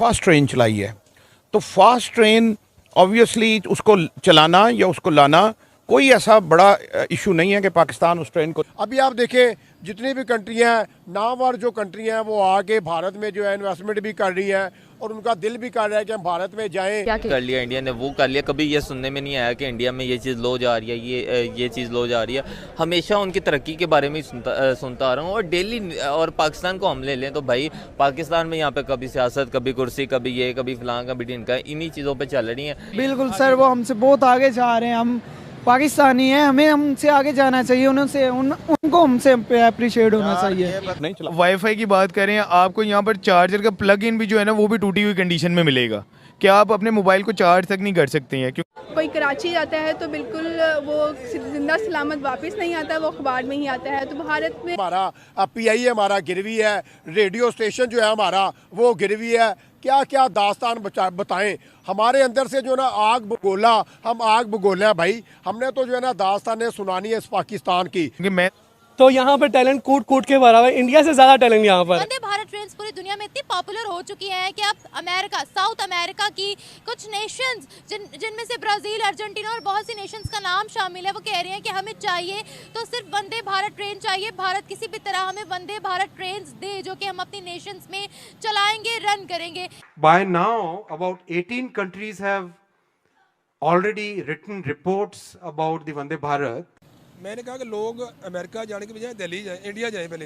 Fast train चलाई है, तो फास्ट ट्रेन ऑब्वियसली उसको चलाना या उसको लाना कोई ऐसा बड़ा इशू नहीं है कि पाकिस्तान उस ट्रेन को। अभी आप देखें जितनी भी कंट्री हैं, नामवर जो कंट्री हैं, वो आके भारत में जो है इन्वेस्टमेंट भी कर रही हैं और उनका दिल भी कर रहा है कि हम भारत में जाएं। क्या कर लिया इंडिया ने, वो कर लिया। कभी ये सुनने में नहीं आया कि इंडिया में ये चीज़ लो जा रही है, ये चीज़ लो जा रही है। हमेशा उनकी तरक्की के बारे में ही सुनता आ रहा हूँ। और डेली, और पाकिस्तान को हम ले लें तो भाई पाकिस्तान में यहाँ पे कभी सियासत, कभी कुर्सी, कभी ये, कभी फलां, कभी ढिनका, इन्हीं चीज़ों पर चल रही हैं। बिल्कुल सर, वो हमसे बहुत आगे जा रहे हैं। हम पाकिस्तानी हैं, हमें हमसे आगे जाना चाहिए, उनको हमसे अप्रिशिएट होना चाहिए। नहीं चला। वाईफाई की बात करें, आपको यहाँ पर चार्जर का प्लग इन भी जो है ना वो भी टूटी हुई कंडीशन में मिलेगा कि आप अपने मोबाइल को चार्ज तक नहीं कर सकते हैं। कोई कराची जाता है तो बिल्कुल वो जिंदा सलामत वापस नहीं आता, वो अखबार में ही आता है। तो भारत में हमारा PI हमारा गिरवी है, रेडियो स्टेशन जो है हमारा वो गिरवी है। क्या क्या दास्तान बताएं। हमारे अंदर से जो ना आग बगोला, हम आग बगोले हैं भाई। हमने तो जो है ना दास्तानें सुनानी है इस पाकिस्तान की। मैं तो यहाँ पर टैलेंट कूट कूट के भरा हुआ है, इंडिया से ज़्यादा टैलेंट यहाँ पर। वंदे भारत ट्रेन पूरी दुनिया में इतनी पॉपुलर हो चुकी हैं कि अब अमेरिका, साउथ अमेरिका की कुछ नेशंस जिनमें से ब्राज़ील, अर्जेंटीना और बहुत सी नेशंस का नाम शामिल है, वो कह रहे हैं कि हमें चाहिए तो सिर्फ वंदे भारत ट्रेन चाहिए। भारत किसी भी तरह हमें वंदे भारत ट्रेन दे जो कि हम अपनी नेशंस में चलाएंगे, रन करेंगे। By now, about 18 countries have already written reports about the Vande Bharat. मैंने कहा कि लोग अमेरिका जाने के बजाय दिल्ली जाएं, इंडिया जाएं, पहले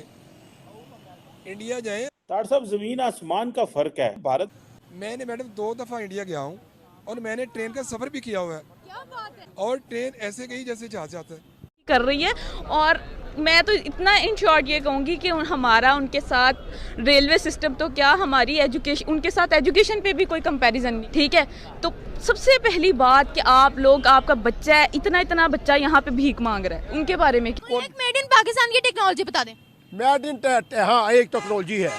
इंडिया जाएं। तार साहब, जमीन आसमान का फर्क है। भारत, मैंने मैडम 2 दफ़ा इंडिया गया हूँ और मैंने ट्रेन का सफ़र भी किया हुआ है। क्या बात है। और ट्रेन ऐसे गई जैसे जहाज जाता है कर रही है। और मैं तो इतना इन शॉर्ट ये कहूँगी कि हमारा उनके साथ रेलवे सिस्टम तो क्या, हमारी एजुकेशन, उनके साथ एजुकेशन पे भी कोई कंपैरिजन नहीं। ठीक है, तो सबसे पहली बात कि आप लोग, आपका बच्चा है, इतना बच्चा यहाँ पे भीख मांग रहा है, उनके बारे में एक मेड इन पाकिस्तान की टेक्नोलॉजी बता दें। मेड इन, हाँ, एक टेक्नोलॉजी है।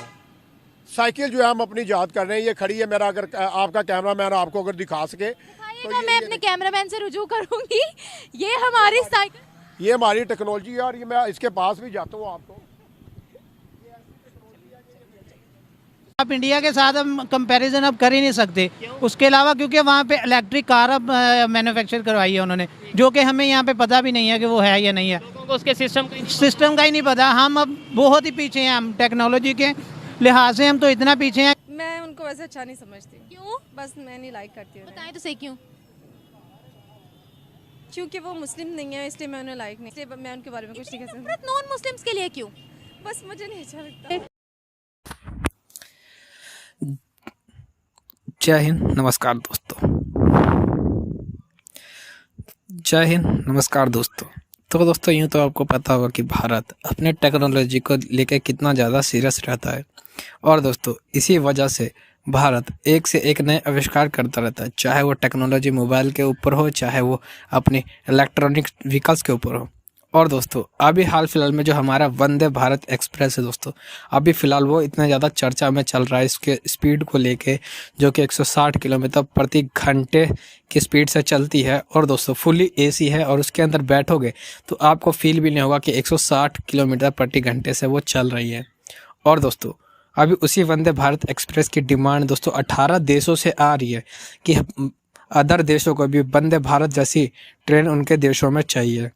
साइकिल जो है हम अपनी याद कर रहे हैं, ये खड़ी है। मेरा अगर आपका कैमरा मैन आपको अगर दिखा सके तो मैं अपने कैमरामैन से रुजू करूंगी। ये हमारी साइकिल, ये हमारी टेक्नोलॉजी है और ये मैं इसके पास भी जाता हूँ आपको। आप इंडिया के साथ हम कंपैरिजन अब कर ही नहीं सकते। उसके अलावा क्योंकि वहाँ पे इलेक्ट्रिक कार अब मैन्युफैक्चर करवाई है उन्होंने, जो कि हमें यहाँ पे पता भी नहीं है कि वो है या नहीं है। उसके सिस्टम का ही नहीं पता। हम अब बहुत ही पीछे हैं, हम टेक्नोलॉजी के लिहाज से हम तो इतना पीछे हैं। मैं उनको वैसे अच्छा नहीं समझती। क्यों? बस मैं नहीं लाइक करती हूँ। बताएं तो सही क्यों? क्योंकि वो मुस्लिम नहीं है, इसलिए मैं उन्हें लाइक नहीं, इसलिए मैं उनके बारे में कुछ नहीं कह सकती। नॉन मुस्लिम्स के लिए क्यों? बस मुझे नहीं अच्छा लगता। जय हिंद, नमस्कार दोस्तों। जय हिंद, नमस्कार दोस्तों। तो दोस्तों, यूँ तो आपको पता होगा कि भारत अपने टेक्नोलॉजी को लेकर कितना ज़्यादा सीरियस रहता है। और दोस्तों, इसी वजह से भारत एक से एक नए आविष्कार करता रहता है, चाहे वो टेक्नोलॉजी मोबाइल के ऊपर हो, चाहे वो अपने इलेक्ट्रॉनिक व्हीकल्स के ऊपर हो। और दोस्तों, अभी हाल फिलहाल में जो हमारा वंदे भारत एक्सप्रेस है दोस्तों, अभी फ़िलहाल वो इतना ज़्यादा चर्चा में चल रहा है इसके स्पीड को लेके, जो कि 160 किलोमीटर प्रति घंटे की स्पीड से चलती है। और दोस्तों, फुली AC है और उसके अंदर बैठोगे तो आपको फील भी नहीं होगा कि 160 किलोमीटर प्रति घंटे से वो चल रही है। और दोस्तों, अभी उसी वंदे भारत एक्सप्रेस की डिमांड दोस्तों 18 देशों से आ रही है कि अदर देशों को भी वंदे भारत जैसी ट्रेन उनके देशों में चाहिए,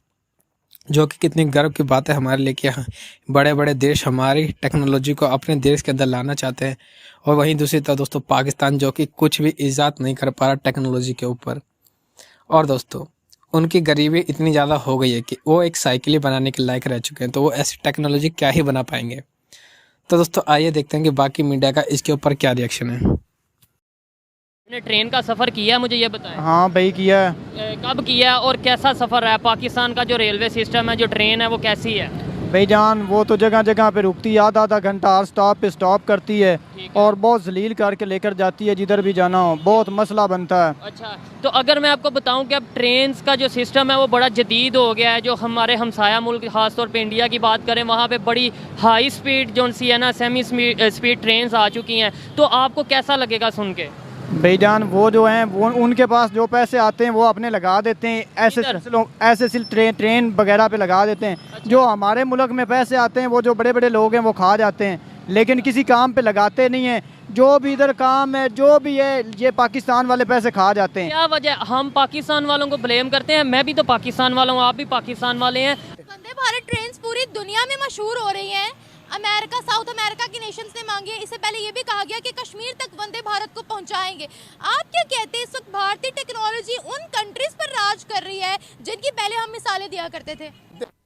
जो कि कितनी गर्व की बात है हमारे लिए कि बड़े बड़े देश हमारी टेक्नोलॉजी को अपने देश के अंदर लाना चाहते हैं। और वहीं दूसरी तरफ दोस्तों, पाकिस्तान जो कि कुछ भी ईजाद नहीं कर पा रहा टेक्नोलॉजी के ऊपर। और दोस्तों, उनकी गरीबी इतनी ज़्यादा हो गई है कि वो एक साइकिल ही बनाने के लायक रह चुके हैं, तो वो ऐसी टेक्नोलॉजी क्या ही बना पाएंगे। तो दोस्तों, आइए देखते हैं कि बाकी मीडिया का इसके ऊपर क्या रिएक्शन है। आपने ट्रेन का सफ़र किया, मुझे ये बताएं। हाँ भाई, किया है। कब किया और कैसा सफ़र है? पाकिस्तान का जो रेलवे सिस्टम है, जो ट्रेन है, वो कैसी है? भाई जान, वो तो जगह जगह पे रुकती है, आधा घंटा हर स्टॉप पे स्टॉप करती है और बहुत जलील करके लेकर जाती है जिधर भी जाना हो, बहुत मसला बनता है। अच्छा, तो अगर मैं आपको बताऊं कि अब ट्रेन का जो सिस्टम है वो बड़ा जदीद हो गया है। जो हमारे हमसाया मुल्क, खासतौर पे इंडिया की बात करें, वहाँ पे बड़ी हाई स्पीड जो सी है ना, सेमी स्पीड ट्रेन आ चुकी हैं। तो आपको कैसा लगेगा सुन के? भाईजान, वो जो हैं वो उनके पास जो पैसे आते हैं वो अपने लगा देते हैं, ऐसे ट्रेन वगैरह पे लगा देते हैं। जो हमारे मुल्क में पैसे आते हैं वो जो बड़े बड़े लोग हैं वो खा जाते हैं। लेकिन किसी काम पे लगाते नहीं हैं। जो भी इधर काम है, जो भी है, ये पाकिस्तान वाले पैसे खा जाते हैं। क्या वजह, हम पाकिस्तान वालों को ब्लेम करते हैं। मैं भी तो पाकिस्तान वाला हूँ, आप भी पाकिस्तान वाले हैं। वंदे भारत ट्रेन पूरी दुनिया में मशहूर हो रही हैं। अमेरिका, साउथ अमेरिका की नेशंस ने मांगी है। इससे पहले ये भी कहा गया कि कश्मीर तक वंदे भारत को पहुंचाएंगे। आप क्या कहते हैं, इस वक्त भारतीय टेक्नोलॉजी उन कंट्रीज पर राज कर रही है जिनकी पहले हम मिसालें दिया करते थे?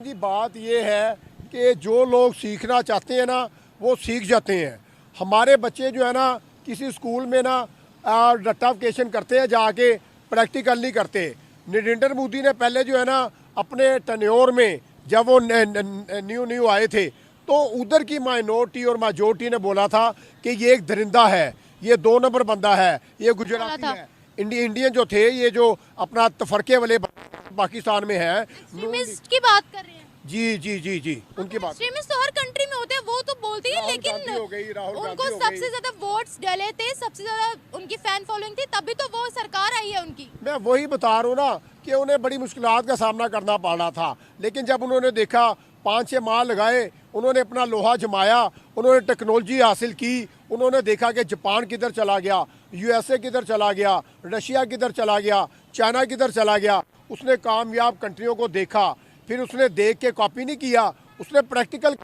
जी बात ये है कि जो लोग सीखना चाहते हैं ना, वो सीख जाते हैं। हमारे बच्चे जो है ना, किसी स्कूल में ना रट्टाफिकेशन करते हैं, जाके प्रैक्टिकल नहीं करते। नरेंद्र मोदी ने पहले जो है ना, अपने टन्योर में जब वो न्यू आए थे, तो उधर की माइनॉरिटी और मेजॉरिटी ने बोला था कि ये एक दरिंदा है, ये 2 नंबर बंदा है, ये गुजराती है। इंडियन जो थे, ये जो अपना तफरके वाले पाकिस्तान में है, की बात कर रहे हैं। जी उनकी बात। एक्सट्रीमिस्ट तो हर कंट्री में होते हैं, वो तो बोलती है, लेकिन उनको सबसे ज्यादा वोट्स डले थे, सबसे ज्यादा उनकी फैन फॉलोइंग थी, तभी तो वो सरकार आई है उनकी। मैं वही बता रहा हूँ ना कि उन्हें बड़ी मुश्किलात का सामना करना पड़ रहा था, लेकिन जब उन्होंने देखा, 5-6 माह लगाए, उन्होंने अपना लोहा जमाया, उन्होंने टेक्नोलॉजी हासिल की, उन्होंने देखा कि जापान किधर चला गया, USA किधर चला गया, रशिया किधर चला गया, चाइना किधर चला गया। उसने कामयाब कंट्रियों को देखा, फिर उसने देख के कॉपी नहीं किया, उसने प्रैक्टिकल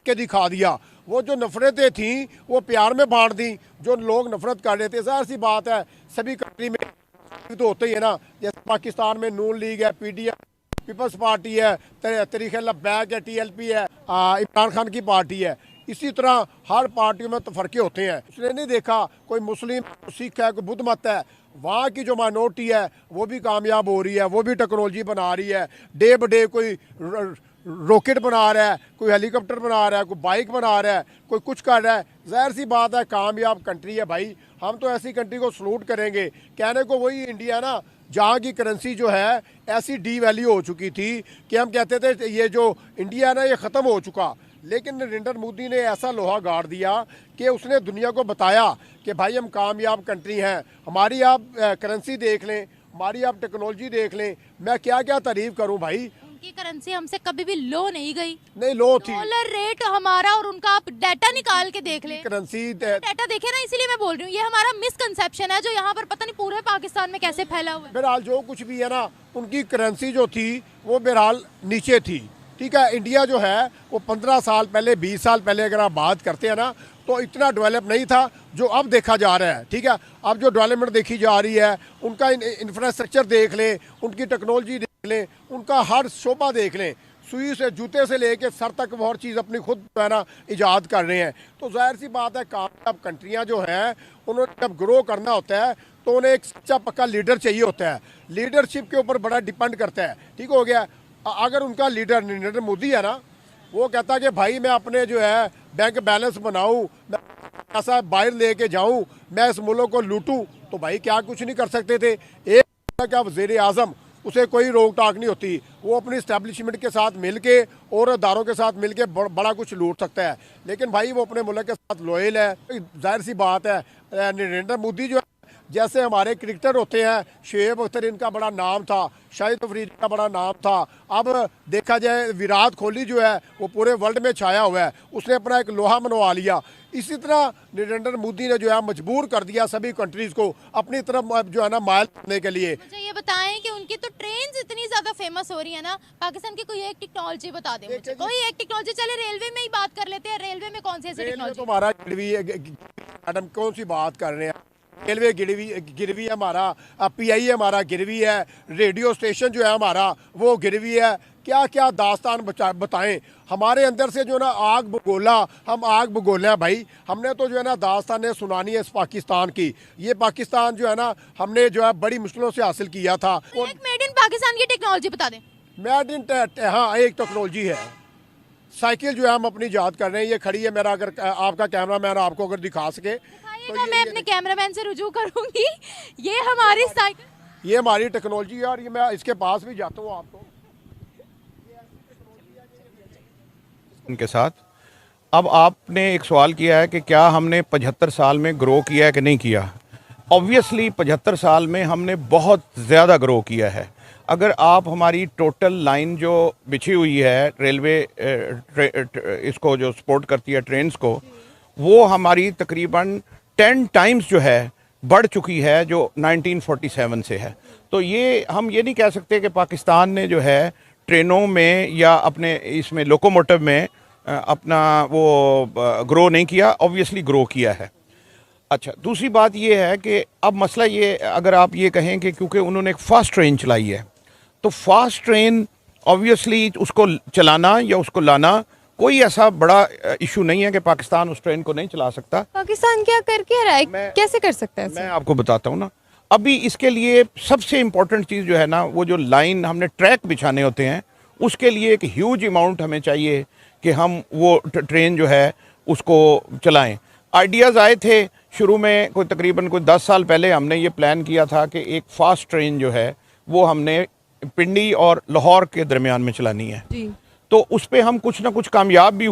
के दिखा दिया। वो जो नफरतें थीं वो प्यार में बांट दी। जो लोग नफरत कर रहे थे, जाहिर सी बात है सभी कंट्री में तो होते ही है ना। जैसे पाकिस्तान में नून लीग है, PDM पीपल्स पार्टी है, तरीक़े लब्बैक है, TLP है, इमरान खान की पार्टी है। इसी तरह हर पार्टियों में तफरके होते हैं। उसने नहीं देखा कोई मुस्लिम, सिख है, कोई बुद्ध मत है। वहाँ की जो माइनॉरिटी है वो भी कामयाब हो रही है, वो भी टेक्नोलॉजी बना रही है। डे ब डे कोई रॉकेट बना रहा है, कोई हेलीकॉप्टर बना रहा है, कोई बाइक बना रहा है, कोई कुछ कर रहा है। ज़ाहिर सी बात है कामयाब कंट्री है भाई, हम तो ऐसी कंट्री को सलूट करेंगे। कहने को वही इंडिया ना, जहाँ की करेंसी जो है ऐसी डी वैल्यू हो चुकी थी कि हम कहते थे ये जो इंडिया है ना, ये ख़त्म हो चुका। लेकिन नरेंद्र मोदी ने ऐसा लोहा गाड़ दिया कि उसने दुनिया को बताया कि भाई हम कामयाब कंट्री हैं। हमारी आप करेंसी देख लें, हमारी आप टेक्नोलॉजी देख लें, मैं क्या क्या तारीफ करूं भाई। उनकी करेंसी हमसे कभी भी लो नहीं गई, नहीं लो थी। डॉलर रेट हमारा और उनका आप डाटा निकाल के देख लें, करेंसी डाटा देखे ना। इसीलिए मैं बोल रही हूँ, ये हमारा मिसकंसेप्शन है जो यहाँ पर पता नहीं पूरे पाकिस्तान में कैसे फैला हुआ है। बहरहाल जो कुछ भी है ना, उनकी करेंसी जो थी वो बहरहाल नीचे थी, ठीक है। इंडिया जो है वो 15 साल पहले, 20 साल पहले अगर आप बात करते हैं ना, तो इतना डेवलप नहीं था जो अब देखा जा रहा है, ठीक है। अब जो डेवलपमेंट देखी जा रही है, उनका इंफ्रास्ट्रक्चर देख लें, उनकी टेक्नोलॉजी देख लें, उनका हर शोबा देख लें, सुई से जूते से लेके सर तक वो हर चीज़ अपनी खुद जो है ना ईजाद कर रहे हैं। तो जाहिर सी बात है कामयाब कंट्रियाँ जो हैं, उन्होंने जब ग्रो करना होता है तो उन्हें एक सच्चा पक्का लीडर चाहिए होता है। लीडरशिप के ऊपर बड़ा डिपेंड करता है, ठीक हो गया। अगर उनका लीडर नरेंद्र मोदी है ना, वो कहता कि भाई मैं अपने जो है बैंक बैलेंस बनाऊं, मैं पैसा बाहर लेके जाऊं, मैं इस मुल्क को लूटूं, तो भाई क्या कुछ नहीं कर सकते थे। एक क्या वज़ीर आज़म, उसे कोई रोक टाक नहीं होती, वो अपनी इस्टेब्लिशमेंट के साथ मिलके और अदारों के साथ मिलके बड़ा कुछ लूट सकता है। लेकिन भाई वो अपने मुल्क के साथ लॉयल है। जाहिर सी बात है नरेंद्र मोदी जो है, जैसे हमारे क्रिकेटर होते हैं, शोएब अख्तर इनका बड़ा नाम था, शाहिद अफरीदी का बड़ा नाम था। अब देखा जाए विराट कोहली जो है वो पूरे वर्ल्ड में छाया हुआ है, उसने अपना एक लोहा मनवा लिया। इसी तरह नरेंद्र मोदी ने जो है मजबूर कर दिया सभी कंट्रीज़ को अपनी तरफ जो है ना माइल करने के लिए। मुझे ये बताएं कि उनकी तो ट्रेन इतनी ज़्यादा फेमस हो रही है ना, पाकिस्तान की कोई एक टेक्नोलॉजी बता दें मुझे, कोई एक टेक्नोलॉजी। चले रेलवे में ही बात कर लेते हैं, रेलवे में कौन सी ऐसी टेक्नोलॉजी? तो हमारा मैडम कौन सी बात कर रहे हैं, रेलवे गिरवी है हमारा, PI हमारा गिरवी है, रेडियो स्टेशन जो है हमारा वो गिरवी है। क्या क्या दास्तान बताएं। हमारे अंदर से जो ना आग बगोला, हम आग बगोले हैं भाई। हमने तो जो है ना दास्तानें सुनानी है इस पाकिस्तान की। ये पाकिस्तान जो है ना हमने जो है बड़ी मुश्किलों से हासिल किया था। एक मेड इन पाकिस्तान की टेक्नोलॉजी बता दें। मेड इन, हाँ एक टेक्नोलॉजी है, साइकिल जो है हम अपनी याद कर रहे हैं, ये खड़ी है। मेरा अगर आपका कैमरा मैन आपको अगर दिखा सके तो मैं अपने कैमरामैन से रुजू करूंगी। ये हमारी साइकिल, ये हमारी टेक्नोलॉजी है और ये मैं इसके पास भी जाता हूँ आपको इनके साथ। अब आपने एक सवाल किया है कि क्या हमने 75 साल में ग्रो किया है कि नहीं किया। ऑब्वियसली 75 साल में हमने बहुत ज़्यादा ग्रो किया है। अगर आप हमारी टोटल लाइन जो बिछी हुई है रेलवे इसको जो सपोर्ट करती है ट्रेन्स को, वो हमारी तकरीबन 10 टाइम्स जो है बढ़ चुकी है जो 1947 से है। तो ये हम ये नहीं कह सकते कि पाकिस्तान ने जो है ट्रेनों में या अपने इसमें लोकोमोटिव में अपना वो ग्रो नहीं किया, ऑब्वियसली ग्रो किया है। अच्छा, दूसरी बात ये है कि अब मसला ये, अगर आप ये कहें कि क्योंकि उन्होंने एक फास्ट ट्रेन चलाई है, तो फास्ट ट्रेन ऑब्वियसली उसको चलाना या उसको लाना कोई ऐसा बड़ा इशू नहीं है कि पाकिस्तान उस ट्रेन को नहीं चला सकता। पाकिस्तान क्या कर रहा है, कैसे कर सकता है? मैं आपको बताता हूँ ना। अभी इसके लिए सबसे इम्पोर्टेंट चीज़ जो है ना, वो जो लाइन हमने ट्रैक बिछाने होते हैं, उसके लिए एक ह्यूज अमाउंट हमें चाहिए कि हम वो ट्रेन जो है उसको चलाएं। आइडियाज़ आए थे शुरू में, कोई तकरीबन 10 साल पहले हमने ये प्लान किया था कि एक फ़ास्ट ट्रेन जो है वो हमने पिंडी और लाहौर के दरमियान में चलानी है। तो उस पर हम कुछ ना कुछ कामयाब भी हुए।